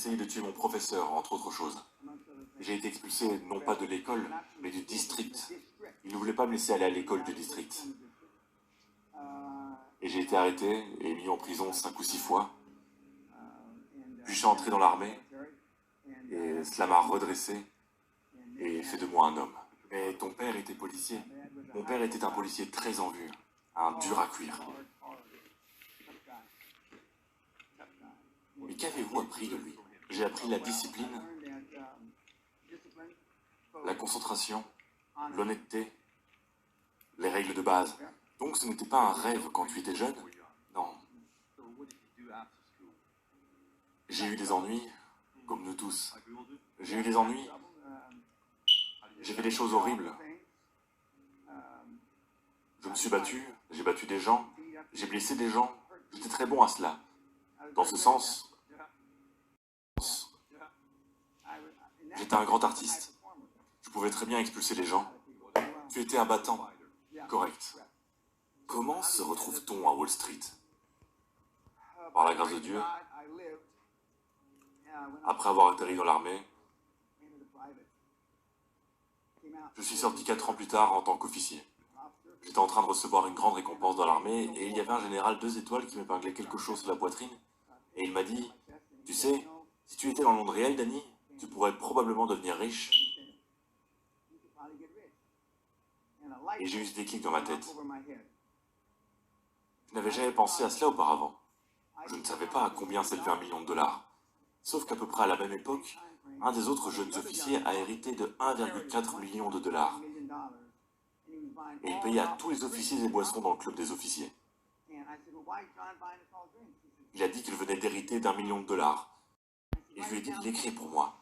essayé de tuer mon professeur, entre autres choses. J'ai été expulsé non pas de l'école, mais du district. Il ne voulait pas me laisser aller à l'école du district. Et j'ai été arrêté et mis en prison 5 ou 6 fois. Puis je suis entré dans l'armée, et cela m'a redressé et fait de moi un homme. Mais ton père était policier. Mon père était un policier très en vue, un dur à cuire. Mais qu'avez-vous appris de lui? J'ai appris la discipline, la concentration, l'honnêteté, les règles de base. Donc ce n'était pas un rêve quand tu étais jeune? Non. J'ai eu des ennuis, comme nous tous. J'ai eu des ennuis. J'ai fait des choses horribles. Je me suis battu, j'ai battu des gens, j'ai blessé des gens. J'étais très bon à cela. Dans ce sens, j'étais un grand artiste. Je pouvais très bien expulser les gens. Tu étais un battant. Correct. Comment se retrouve-t-on à Wall Street? Par la grâce de Dieu, après avoir atterri dans l'armée, je suis sorti 4 ans plus tard en tant qu'officier. J'étais en train de recevoir une grande récompense dans l'armée et il y avait un général 2 étoiles qui m'épinglait quelque chose sur la poitrine. Et il m'a dit, tu sais, si tu étais dans le monde réel, Danny, tu pourrais probablement devenir riche. Et j'ai eu ce déclic dans ma tête. Je n'avais jamais pensé à cela auparavant. Je ne savais pas à combien s'élevait 1 million de dollars. Sauf qu'à peu près à la même époque, un des autres jeunes officiers a hérité de 1,4 million de dollars. Et il payait à tous les officiers des boissons dans le club des officiers. Il a dit qu'il venait d'hériter d'1 million de dollars. Et je lui ai dit de l'écrire pour moi.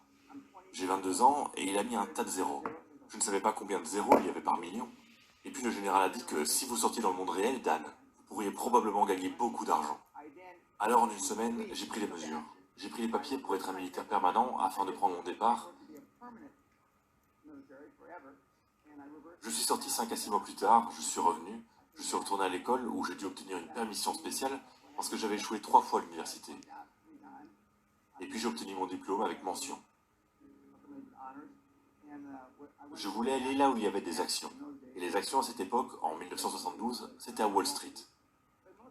J'ai 22 ans et il a mis un tas de zéros. Je ne savais pas combien de zéros il y avait par million. Et puis le général a dit que si vous sortiez dans le monde réel, Dan, vous pourriez probablement gagner beaucoup d'argent. Alors en une semaine, j'ai pris les mesures. J'ai pris les papiers pour être un militaire permanent afin de prendre mon départ. Je suis sorti 5 à 6 mois plus tard, je suis revenu, je suis retourné à l'école où j'ai dû obtenir une permission spéciale parce que j'avais échoué 3 fois à l'université. Et puis j'ai obtenu mon diplôme avec mention. Je voulais aller là où il y avait des actions. Et les actions à cette époque, en 1972, c'était à Wall Street.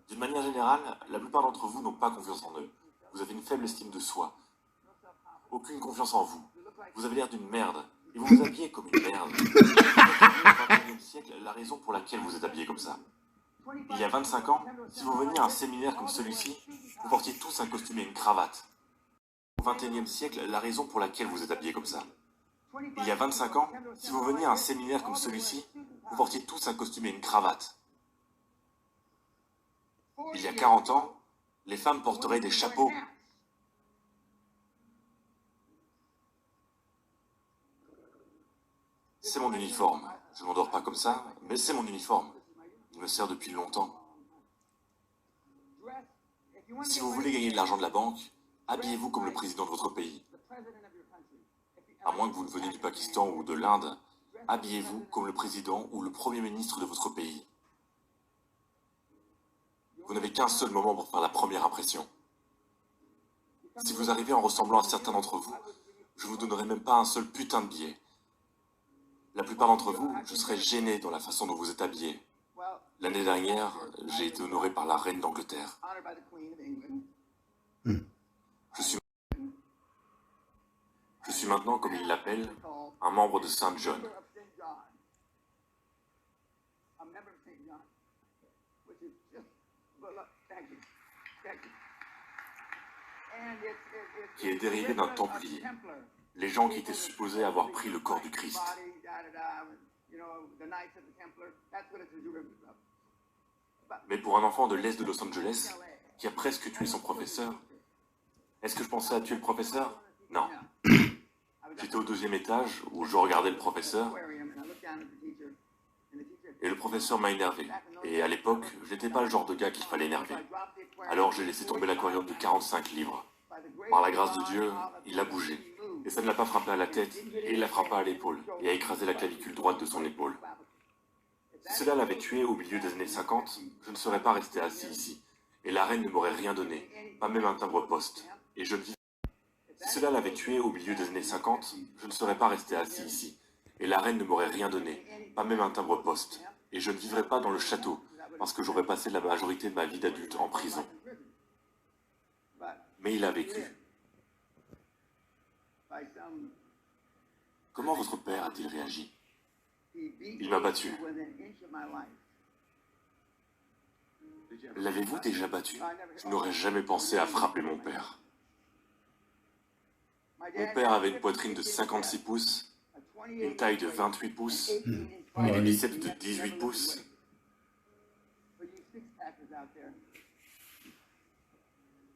D'une manière générale, la plupart d'entre vous n'ont pas confiance en eux. Vous avez une faible estime de soi. Aucune confiance en vous. Vous avez l'air d'une merde. Et vous vous habillez comme une merde. Au XXIe siècle, la raison pour laquelle vous êtes habillé comme ça. Il y a 25 ans, si vous veniez à un séminaire comme celui-ci, vous portiez tous un costume et une cravate. Au XXIe siècle, la raison pour laquelle vous êtes habillé comme ça. Il y a 25 ans, si vous veniez à un séminaire comme celui-ci, vous portiez tous un costume et une cravate. Il y a 40 ans, les femmes porteraient des chapeaux. C'est mon uniforme. Je ne m'endors pas comme ça, mais c'est mon uniforme. Il me sert depuis longtemps. Si vous voulez gagner de l'argent de la banque, habillez-vous comme le président de votre pays. À moins que vous ne veniez du Pakistan ou de l'Inde, habillez-vous comme le président ou le premier ministre de votre pays. Vous n'avez qu'un seul moment pour faire la première impression. Si vous arrivez en ressemblant à certains d'entre vous, je vous donnerai même pas un seul putain de billet. La plupart d'entre vous, je serais gêné dans la façon dont vous êtes habillés. L'année dernière, j'ai été honoré par la reine d'Angleterre. Je suis maintenant, comme il l'appelle, un membre de Saint John. Qui est dérivé d'un templier. Les gens qui étaient supposés avoir pris le corps du Christ. Mais pour un enfant de l'Est de Los Angeles, qui a presque tué son professeur, est-ce que je pensais à tuer le professeur? Non. J'étais au 2e étage, où je regardais le professeur, et le professeur m'a énervé. Et à l'époque, j'étais pas le genre de gars qu'il fallait énerver. Alors j'ai laissé tomber l'aquarium de 45 livres. Par la grâce de Dieu, il a bougé. Et ça ne l'a pas frappé à la tête, et il la frappa à l'épaule, et a écrasé la clavicule droite de son épaule. Si cela l'avait tué au milieu des années 50, je ne serais pas resté assis ici, et la reine ne m'aurait rien donné, pas même un timbre-poste, et je ne vivais. Si cela l'avait tué au milieu des années 50, je ne serais pas resté assis ici. Et la reine ne m'aurait rien donné, pas même un timbre-poste. Et je ne vivrais pas dans le château, parce que j'aurais passé la majorité de ma vie d'adulte en prison. Mais il a vécu. Comment votre père a-t-il réagi? Il m'a battu. L'avez-vous déjà battu? Je n'aurais jamais pensé à frapper mon père. Mon père avait une poitrine de 56 pouces, une taille de 28 pouces et des biceps de 18 pouces.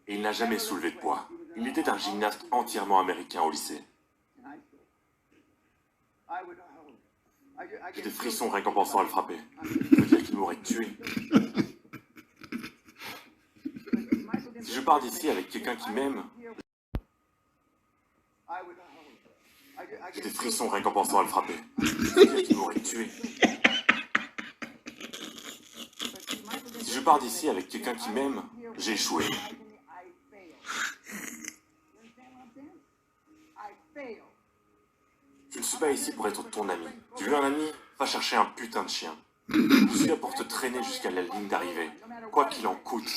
Et il n'a jamais soulevé de poids. Il était un gymnaste entièrement américain au lycée. J'ai des frissons rien qu'en pensant à le frapper. Je veux dire qu'il m'aurait tué. Si je pars d'ici avec quelqu'un qui m'aime, j'ai des frissons rien qu'en pensant à le frapper. Je veux dire qu'il m'aurait tué. Si je pars d'ici avec quelqu'un qui m'aime, j'ai échoué. Je ne suis pas ici pour être ton ami. Tu veux un ami? Va chercher un putain de chien. Je suis là pour te traîner jusqu'à la ligne d'arrivée, quoi qu'il en coûte.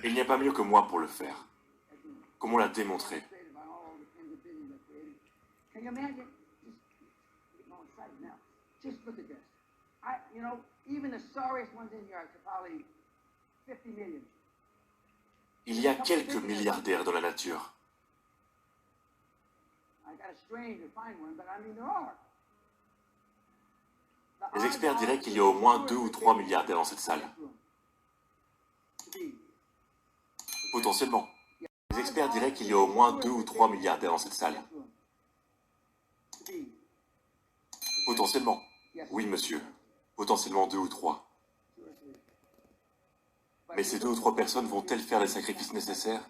Et il n'y a pas mieux que moi pour le faire. Comme on l'a démontré. Il y a quelques milliardaires dans la nature. Les experts diraient qu'il y a au moins 2 ou 3 milliardaires dans cette salle. Potentiellement. Les experts diraient qu'il y a au moins 2 ou 3 milliardaires dans cette salle. Potentiellement. Oui, monsieur. Potentiellement 2 ou 3. Mais ces 2 ou 3 personnes vont-elles faire les sacrifices nécessaires?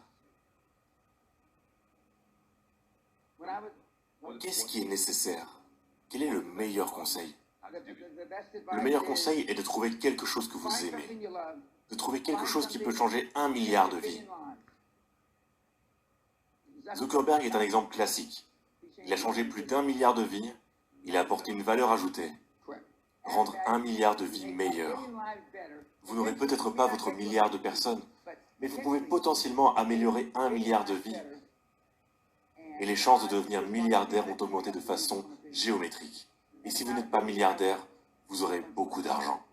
Qu'est-ce qui est nécessaire? Quel est le meilleur conseil? Le meilleur conseil est de trouver quelque chose que vous aimez. De trouver quelque chose qui peut changer 1 milliard de vies. Zuckerberg est un exemple classique. Il a changé plus d'1 milliard de vies, il a apporté une valeur ajoutée. Rendre 1 milliard de vies meilleures. Vous n'aurez peut-être pas votre milliard de personnes, mais vous pouvez potentiellement améliorer 1 milliard de vies. Et les chances de devenir milliardaire ont augmenté de façon géométrique. Et si vous n'êtes pas milliardaire, vous aurez beaucoup d'argent.